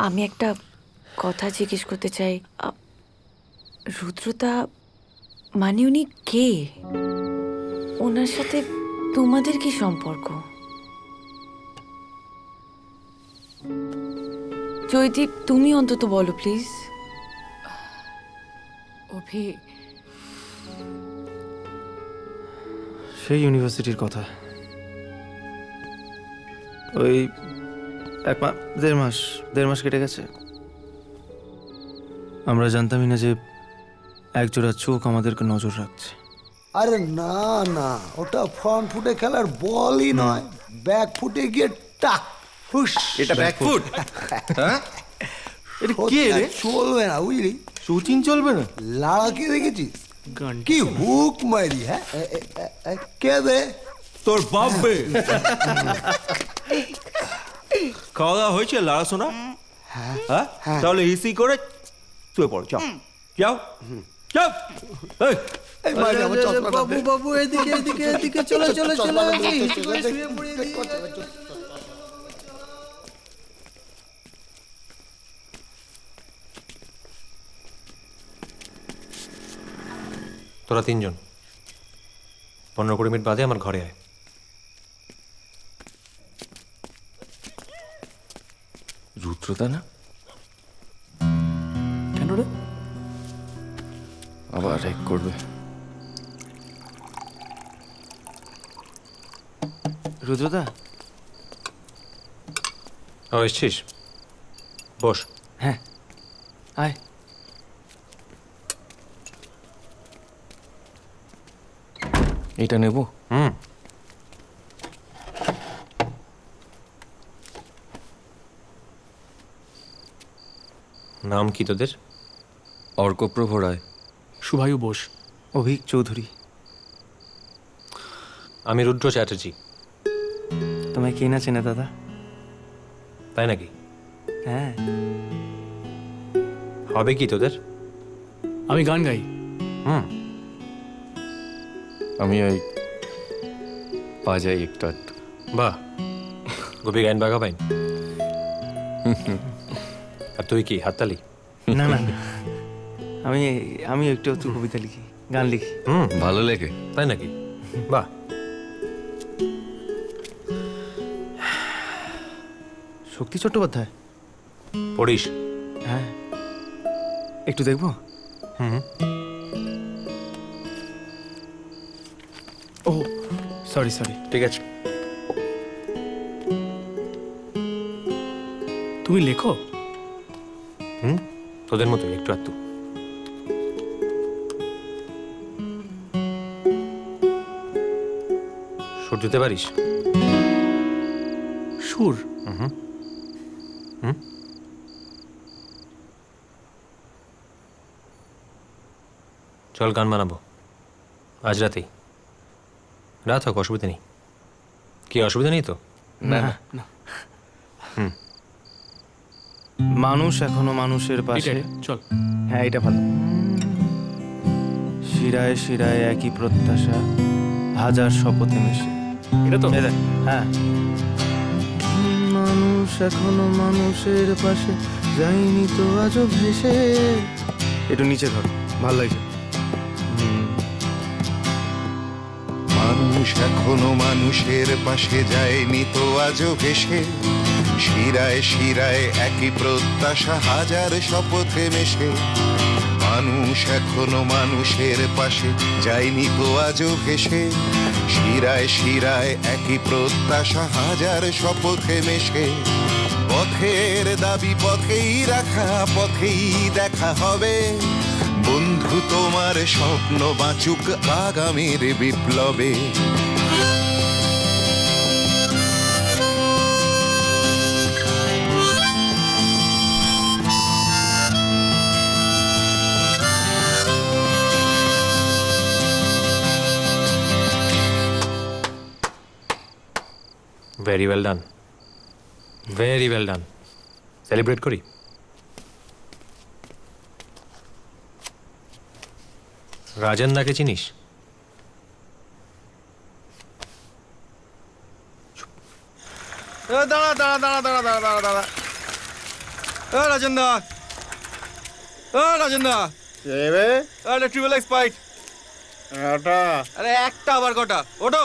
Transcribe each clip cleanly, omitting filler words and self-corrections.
আমি একটা কথা জিজ্ঞেস করতে চাই। রুদ্রদা মানে উনি কে? ওনার সাথে তোমাদের কি সম্পর্ক? জয়দীপ, তুমি অন্তত বলো প্লিজ। অভি, সেই ইউনিভার্সিটির কথা, ওই দেড় মাস কেটে গেছে। আমরা জানতামই না যে একজোড়া চোখ আমাদেরকে নজর রাখছে। আরে না না, ওটা ফ্রন্ট ফুটে খেলার বলই নয়, ব্যাক ফুটে গিয়ে টাক হুশ। এটা ব্যাকফুট। হ্যাঁ, এটা কে রে? চলবে না বুঝলি, শৌচিন চলবে না। লাড়াকে দেখেছিস কি হুক মারি? হ্যাঁ কে দে? তোর বাপ বে। খাওয়া দাওয়া হয়েছে লাড়া শোনা? হ্যাঁ, তাহলে ইসি করে শুয়ে পড়, যাও যাও যাও। এই, এই মারি আমার চশমাটা দে। বাবু এদিকে এদিকে এদিকে চলো চলো চলো, শুয়ে পড়ি এদিকে। তোরা তিনজন 15-20 মিনিট বাদে আমার ঘরে আয়। রুদ্রদা না? কেন রে? আবার এক করবে। রুদ্রদা, ও এসছিস? বস। হ্যাঁ আয়। এটা নেব? হুম। নাম কি তোদের? অর্কপ্রভ রায়। শুভায়ু বোস। অভিক চৌধুরী। আমি রুদ্র চ্যাটার্জি। তোমায় কে না চেনে দাদা? তাই নাকি? হ্যাঁ। হবে কি তোদের? আমি গান গাই। হুম। আমি ওই বাজাই একটু আধটু। বাহ, গোপী গাইন বাঘা বাইন। আর তুই কি হাততালি? না না না, আমি একটু একটু কবিতা লিখি, গান লিখি। হুম, ভালো লেগে? তাই নাকি? বাহ। শক্তি চট্টোপাধ্যায়? পড়িস? হ্যাঁ, একটু দেখবো? হুম। ও সরি সরি। ঠিক আছে। তুমি লেখো? হুম, তোদের মতো একটু আধটু। সুর দিতে পারিস? সুর? হুম। হুম। চল গান বানাবো আজ রাতেই। রাত হোক, অসুবিধা নেই। কি অসুবিধা নেই তো? না না। মানুষ এখনো মানুষের পাশে। চল। হ্যাঁ, এটা ভালো। শিরায় শিরায় একই প্রত্যাশা, হাজার শপথে মেশে। এটা তো? হ্যাঁ। মানুষ এখনো মানুষের পাশে, যাইনি তো আজও ভেসে। একটু নিচে ধর, ভালো লাগছে। মানুষ এখনো মানুষের পাশে, যায়নি তো আজও ভেসে। শিরায় শিরায় একই প্রত্যাশা, হাজার শপথে মেশে। মানুষ এখনো মানুষের পাশে, যায়নি তো আজও ভেসে। শিরায় শিরায় একই প্রত্যাশা, হাজার শপথে মেশে। পথের দাবি পথেই রাখা, পথেই দেখা হবে। বন্ধু তোমার স্বপ্ন বাঁচুক আগামীর বিপ্লবে। Very well done, very well done. Celebrate করি। রাজেন দাকে চিনিস? দাঁড়া দাঁড়া দাঁড়া দাঁড়া দাঁড়া দাঁড়া দাঁড়া রাজেন দা, রাজেন দা, ট্রিপল এক্স পাইট। আরে একটা আবার কটা? ওটো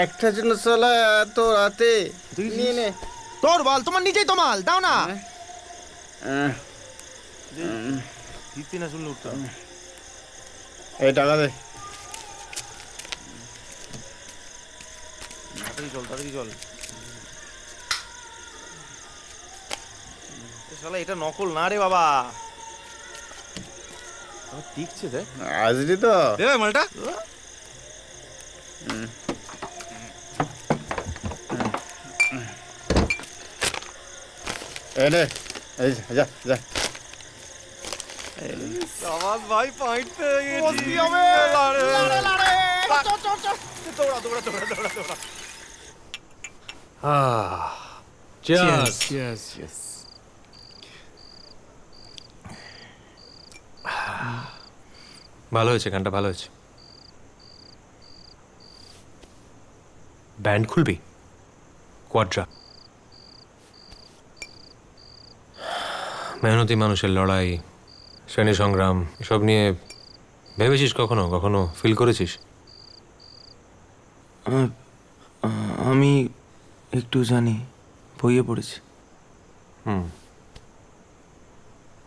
একটা জন্য সালা এত রাতে নিয়ে নে। তোর বল, তোমার নিজেই তো মাল, দাও না। না শুনলে উঠতে এই টাকা দে। তাড়াতাড়ি চল, তাড়াতাড়ি চল। শালা এটা নকল না রে বাবা, টিকছে দেখ। আসলি তো দেবে মালটা? এই নে, এই যা যা। আওয়াজ ভাই পয়েন্ট পেয়ে গেছি। লাড়ে লাড়ে দৌড়া দৌড়া দৌড়া দৌড়া দৌড়া। Cheers. Yes. ভালো হয়েছে, গানটা ভালো হয়েছে। ব্যান্ড খুলবি? কোয়াড্রা। মেহনতি মানুষের লড়াই, শ্রেণী সংগ্রাম, এসব নিয়ে ভেবেছিস কখনো? কখনো ফিল করেছিস? আমি একটু জানি, বইয়ে পড়েছি।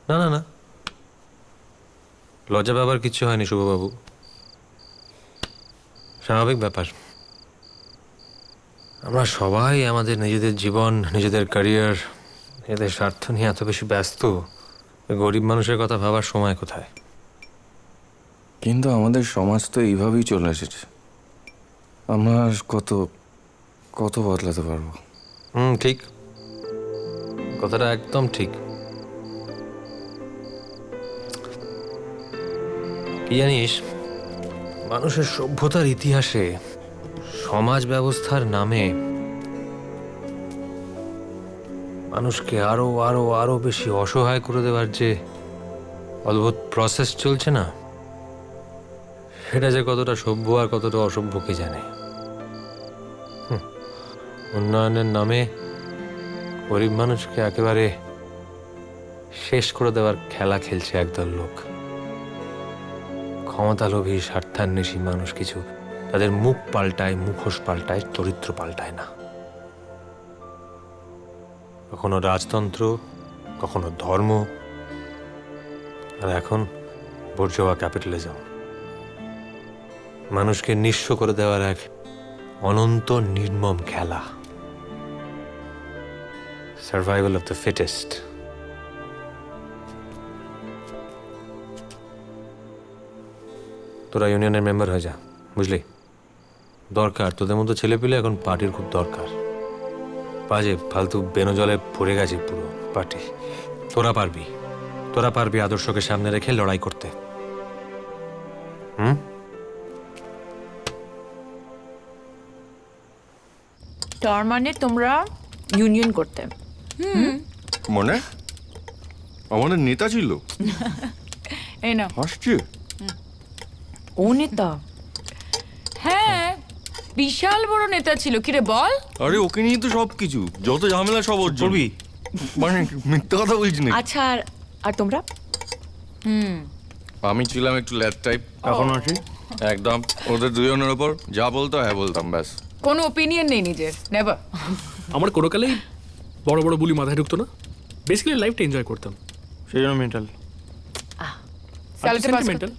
না না না, লজ্জা ব্যাপার কিচ্ছু হয়নি শুভবাবু, স্বাভাবিক ব্যাপার। আমরা সবাই আমাদের নিজেদের জীবন, নিজেদের ক্যারিয়ার, এদের স্বার্থ নিয়ে এত বেশি ব্যস্ত, গরিব মানুষের কথা ভাবার সময় কোথায়? কিন্তু আমাদের সমাজ তো এইভাবেই চলে এসেছে। আমরা আর কত কত বদলাতে পারবো? ঠিক, কথাটা একদম ঠিক। কি জানিস, মানুষের সভ্যতার ইতিহাসে সমাজ ব্যবস্থার নামে মানুষকে আরো আরো আরো বেশি অসহায় করে দেওয়ার যে অদ্ভুত প্রসেস চলছে না, সেটা যে কতটা সভ্য আর কতটা অসভ্য কে জানে। উন্নয়নের নামে গরিব মানুষকে একেবারে শেষ করে দেওয়ার খেলা খেলছে একদল লোক। ক্ষমতালোভী স্বার্থান্বেষী মানুষ কিছু তাদের মুখ পাল্টায়, মুখোশ পাল্টায়, চরিত্র পাল্টায় না। কখনো রাজতন্ত্র, কখনো ধর্ম, আর এখন বুর্জোয়া ক্যাপিটালিজম। মানুষকে নিঃস্ব করে দেওয়ার এক অনন্ত নির্মম খেলা। Survival of the fittest. তোরা ইউনিয়নের মেম্বার হয়ে যা, বুঝলি? দরকার তোদের মতো ছেলে পেলে এখন পার্টির খুব দরকার। বাজে ফালতু বেনজলে ভরে গেছে পুরো পার্টি। তোরা পারবি আদর্শকে সামনে রেখে লড়াই করতে। তার মানে তোমরা ইউনিয়ন করতে? মনে আমাদের নেতা ছিল, এই না হাসছে। ও নেতা? হ্যাঁ, বিশাল বড় নেতা ছিল। কিরে বল? আরে ওকে নিয়ে তো সব কিছু, যত ঝামেলা সব ওর জন্য। মানে মিথ্যা কথা বলছি না। আচ্ছা, আর তোমরা? আমি ছিলাম একটু ল্যাড টাইপ, এখন আছি একদম ওদের দুজনের ওপর যা বলতো হ্যাঁ বলতাম, ব্যাস। কোনো ওপিনিয়ন নেই নিজের, নেভার। আমার কোনো কালেই বড় বড় বুলি মাথায় ঢুকতো না। বেসিক্যালি লাইফটা এনজয় করতাম। সেই জন্য মেন্টাল। স্যালাডে pass sentimental.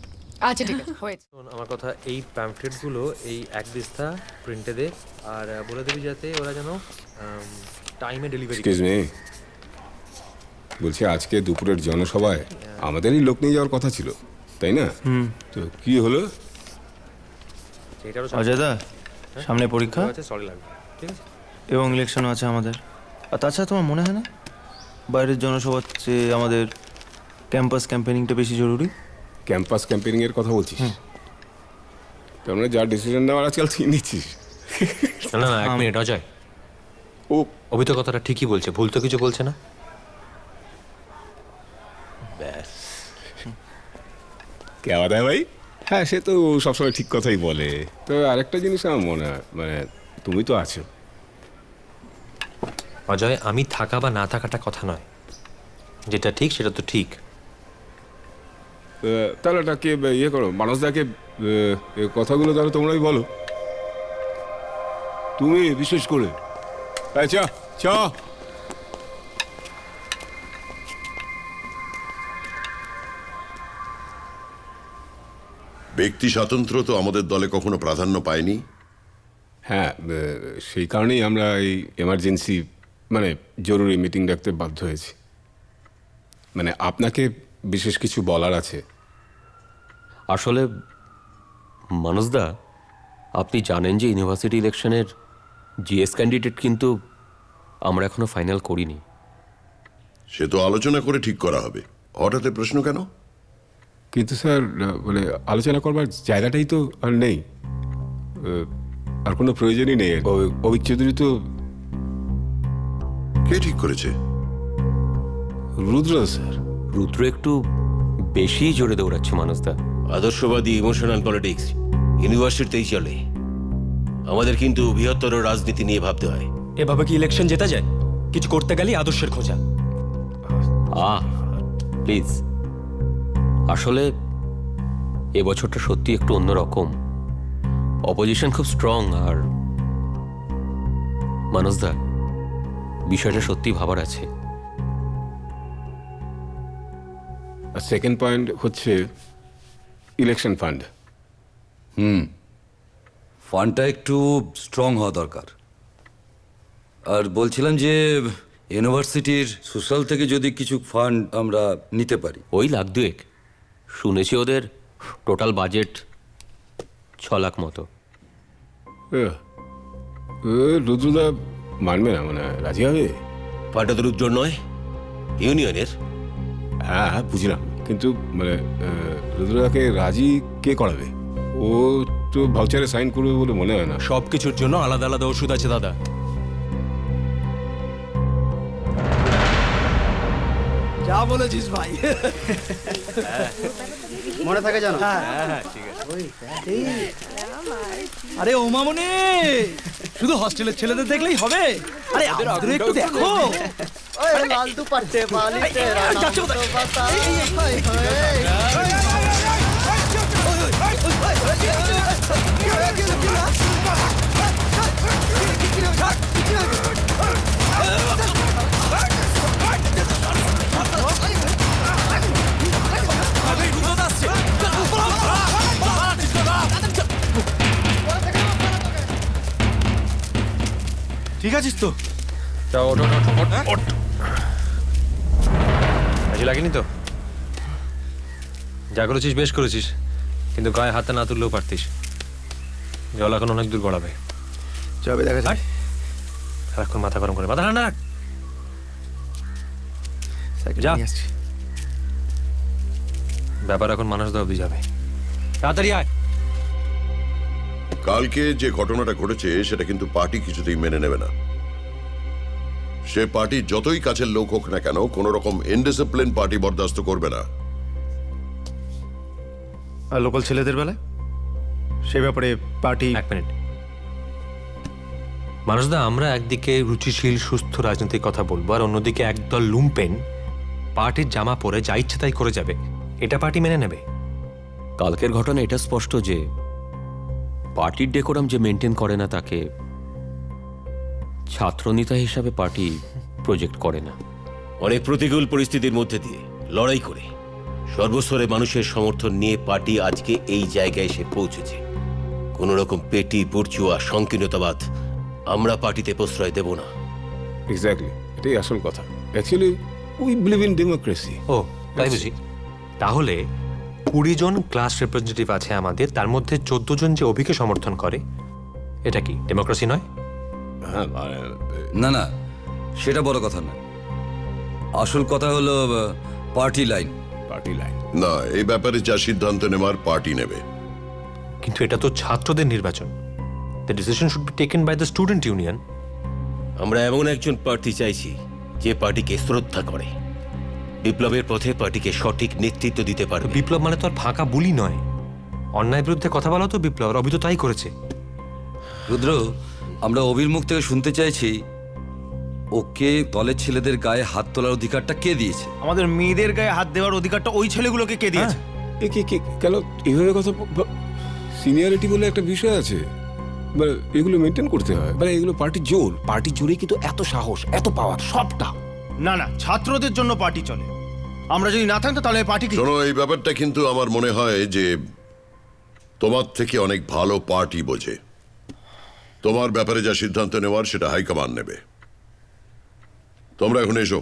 আচ্ছা ঠিক আছে, হয়েছে। আমার কথা, এই প্যাম্পলেটগুলো এই এক দিস্তা প্রিন্টে দে, আর বলে দিবি যাতে ওরা যেন টাইমে ডেলিভারি। এক্সকিউজ মি, বলছি আজকে দুপুরের জনসভায় আমাদেরই লোক নিয়ে যাওয়ার কথা ছিল, তাই না? তো কি হলো? অজয়দা, সামনে পরীক্ষা সরি লাগবে, ঠিক আছে? এবং ইলেকশনও আছে আমাদের। আর তাছাড়া তোমার মনে হয় না বাইরের জনসভার চেয়ে আমাদের ক্যাম্পাস ক্যাম্পেনিংটা বেশি জরুরি? ক্যাম্পাস ক্যাম্পেনিং এর কথা বলছিস? তার মানে যা ডিসিশন নেওয়ার আজকাল তুই নিচ্ছিস। না না, এক মিনিট অজয়, ও অভি তো কথাটা ঠিকই বলছে, ভুল তো কিছু বলছে না। ব্যাস, কেমন দেয় ভাই? হ্যাঁ, সে তো সবসময় ঠিক কথাই বলে। তো আরেকটা জিনিস আমার মনে হয়, মানে তুমি তো আছো, অজয়, আমি থাকা বা না থাকাটা কথা নয়, যেটা ঠিক সেটা তো ঠিক। তাহলে এটাকে ইয়ে করো, মানুষদাকে কথাগুলো তাহলে তোমরাই বলো, তুমি বিশেষ করে। চা চা। ব্যক্তি স্বাতন্ত্র্য তো আমাদের দলে কখনো প্রাধান্য পায়নি। হ্যাঁ, সেই কারণেই আমরা এই এমার্জেন্সি মানে জরুরি মিটিং ডাকতে বাধ্য হয়েছি। মানে আপনাকে বিশেষ কিছু বলার আছে। আসলে মানুষদা, আপনি জানেন যে ইউনিভার্সিটি ইলেকশনের জিএস ক্যান্ডিডেট কিন্তু আমরা এখনো ফাইনাল করিনি। সে তো আলোচনা করে ঠিক করা হবে, হঠাৎ এ প্রশ্ন কেন? কিন্তু স্যার, মানে আলোচনা করবার জায়গাটাই তো আর নেই, আর কোনো প্রয়োজনই নেই। অভিক চৌধুরী তো। কে ঠিক করেছে? রুদ্র স্যার। রুদ্র একটু বেশি জোরে দৌড়াচ্ছে মানুষদা। আদর্শবাদী ইমোশনাল পলিটিক্স ইউনিভার্সিটিতেই চলে। আমাদের কিন্তু বৃহত্তর রাজনীতি নিয়ে ভাবতে হয়। এভাবে কি ইলেকশন জেতা যায়? কিছু করতে গেলেই আদর্শের খোঁজা। প্লিজ, আসলে এবছরটা সত্যি একটু অন্যরকম। অপোজিশন খুব স্ট্রং। আর মানুষদা, বিষয়টা সত্যি ভাবার আছে। আর সেকেন্ড পয়েন্ট হচ্ছে ইলেকশন ফান্ড। ফান্ডটা একটু স্ট্রং হওয়া দরকার। আর বলছিলাম যে ইউনিভার্সিটির সোশ্যাল থেকে যদি কিছু ফান্ড আমরা নিতে পারি। ওই লাখ দুয়েক। শুনেছি ওদের টোটাল বাজেট 6 লাখ মতো। রুদ্রদা মানবে না, মানে রাজি হবে? ফান্ডটা তো রুদ্র নয়, ইউনিয়নের। হ্যাঁ বুঝলাম, কিন্তু মানে রুদ্রদাকে রাজি কে করাবে? ও তো ভাউচারে সাইন করবে বলে মনে হয় না। সব কিছুর জন্য আলাদা আলাদা ওষুধ আছে দাদা। যা বলেছিস ভাই। মনে থাকে জানো? ঠিক আছে। আরে ও মামনি, শুধু হস্টেলের ছেলেদের দেখলেই হবে? আরে আমাদের একটু দেখো। ওই লাল দুপাট্টে বালি তেরা নাম তো বাতা। ঠিক আছিস তো? কাজে লাগেনি তো? যা করেছিস বেশ করেছিস, কিন্তু গায়ে হাতে না তুললেও পারতিস। জল এখন অনেক দূর গড়াবে। যাবে, দেখা যায়। সারাক্ষণ মাথা গরম করে, মাথা ঠান্ডা রাখ। যা, ব্যাপার এখন মানুষদা অবধি যাবে। তাড়াতাড়ি আয়। কালকে যে ঘটনাটা ঘটেছে সেটা কিন্তু পার্টি কিছুতেই মেনে নেবে না। সে পার্টি যতই কাছের লোক হোক না কেন, কোন রকম ইনডিসিপ্লিন পার্টি বরদাস্ত করবে না। আর লোকাল ছেলেদের বেলায় সে ব্যাপারে পার্টি। এক মিনিট মানুষদা, আমরা একদিকে রুচিশীল সুস্থ রাজনীতির কথা বলবো, আর অন্যদিকে একদল লুম্পেন পার্টির জামা পরে যা ইচ্ছে তাই করে যাবে, এটা পার্টি মেনে নেবে? কালকের ঘটনা এটা স্পষ্ট যে পার্টির ডেকোরাম যে মেনটেন করে না, তাকে ছাত্রনেতা হিসাবে পার্টি প্রজেক্ট করে না। অনেক প্রতিকূল পরিস্থিতির মধ্যে দিয়ে লড়াই করে সর্বস্তরে মানুষের সমর্থন নিয়ে পার্টি আজকে এই জায়গায় এসে পৌঁছেছে। কোন রকম পেটি পড়চুয়া সংকীর্ণতাবাদ আমরা পার্টিতে প্রশ্রয় দেব না। এক্স্যাক্টলি, এটাই আসল কথা। Actually we believe in democracy. ও তাই বুঝি। তাহলে 20 জন ক্লাস রিপ্রেজেন্টেটিভ আছে আমাদের, তার মধ্যে 14 জন যে অভিকে সমর্থন করে, এটা কি ডেমোক্রেসি নয়? না না, সেটা বড় কথা না। আসল কথা হলো পার্টি লাইন। পার্টি লাইন না, এই ব্যাপারে যা সিদ্ধান্ত নেওয়ার পার্টি নেবে। কিন্তু এটা তো ছাত্রদের নির্বাচন। The decision should be taken by the student union. আমরা এমন একজন প্রার্থী চাইছি যে পার্টিকে শ্রদ্ধা করে, বিপ্লবের পথে পার্টিকে সঠিক নেতৃত্ব দিতে পারবে। বিপ্লব মানে তো আর ফাঁকা বুলি নয়। অন্যায় বিরুদ্ধে কথা বলা তো বিপ্লব, আর অভি তো তাই করেছে। রুদ্র, আমরা অভির মুখ থেকে শুনতে চাইছি ওকে দলের ছেলেদের গায়ে হাত তোলার অধিকারটা কে দিয়েছে? আমাদের মেয়েদের গায়ে হাত দেওয়ার অধিকারটা ওই ছেলেগুলোকে কে দিয়েছে? এ কে কেন এইভাবে কথা সিনিয়রিটি বলে একটা বিষয় আছে, মানে এগুলো মেনটেন করতে হয়, মানে এগুলো পার্টির জোরেই কিন্তু এত সাহস, এত পাওয়ার সবটা। না না, ছাত্রদের জন্য পার্টি চলে। আমরা যদি না থাকতো তাহলে পার্টি কি? শোনো, এই ব্যাপারটা কিন্তু আমার মনে হয় যে তোমার থেকে অনেক ভালো পার্টি বোঝে। তোমার ব্যাপারে যা সিদ্ধান্ত নেওয়ার সেটা হাইকমান্ড নেবে। তোমরা এখন এসো।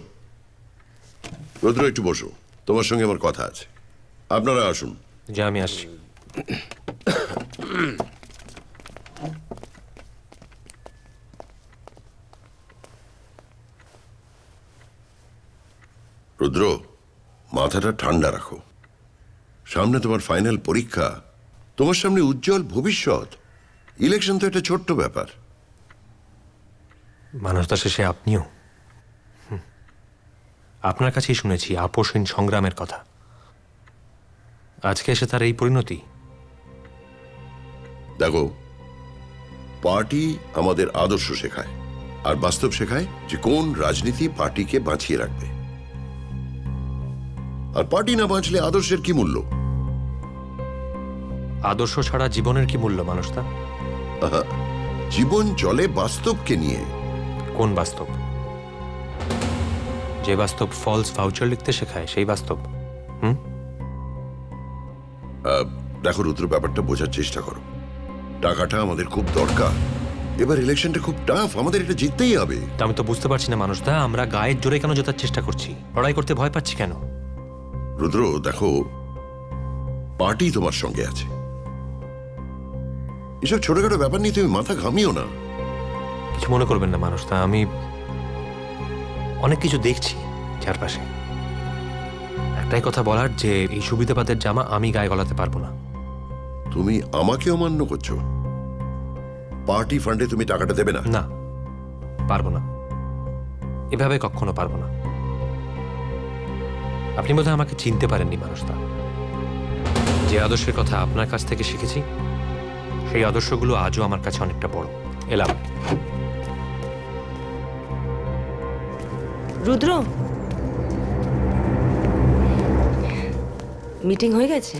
রুদ্র, একটু বসো, তোমার সঙ্গে আমার কথা আছে। আপনারা আসুন। যে আমি আসছি। রুদ্র, মাথাটা ঠান্ডা রাখো। সামনে তোমার ফাইনাল পরীক্ষা, তোমার সামনে উজ্জ্বল ভবিষ্যৎ। ইলেকশন তো একটা ছোট্ট ব্যাপার। মানুষটা শেষে আপনিও আপনার কাছেই শুনেছি আপোষহীন সংগ্রামের কথা। আজকে এসে তার এই পরিণতি। দেখো, পার্টি আমাদের আদর্শ শেখায়, আর বাস্তব শেখায় যে কোন রাজনীতি পার্টিকে বাঁচিয়ে রাখবে। আর পার্টি না বাঁচলে আদর্শের কি মূল্য? আদর্শ ছাড়া জীবনের কি মূল্য মানুষটা? জীবন চলে বাস্তবকে নিয়ে। কোন বাস্তব? যে বাস্তব ফলস ভাউচার লিখতে শেখায় সেই বাস্তব। দেখো রুদ্র, ব্যাপারটা বোঝার চেষ্টা করো। টাকাটা আমাদের খুব দরকার। এবার ইলেকশনটা খুব টাফ, আমাদের এটা জিততেই হবে। তা আমি তো বুঝতে পারছি না মানুষদা, আমরা গায়ের জোরে কেন জেতার চেষ্টা করছি? লড়াই করতে ভয় পাচ্ছি কেন? রুদ্র দেখো, পার্টি তোমার সঙ্গে আছে। এসব ছোটখাটো ব্যাপার নিয়ে তুমি মাথা ঘামিও না। কিছু মনে করবেন না মানুষদা, আমি অনেক কিছু দেখছি চারপাশে। একটাই কথা বলার, যে এই সুবিধাবাদের জামা আমি গায়ে গলাতে পারবো না। তুমি আমাকে অমান্য করছো। পার্টি ফান্ডে তুমি টাকাটা দেবে না? না, পারবো না, এভাবে কখনো পারবো না। আপনি বোধহয় আমাকে চিনতে পারেননি মানুষদা। যে আদর্শের কথা আপনার কাছ থেকে শিখেছি, সেই আদর্শগুলো আজও আমার কাছে অনেকটা বড়। এলাম। রুদ্র, মিটিং হয়ে গেছে?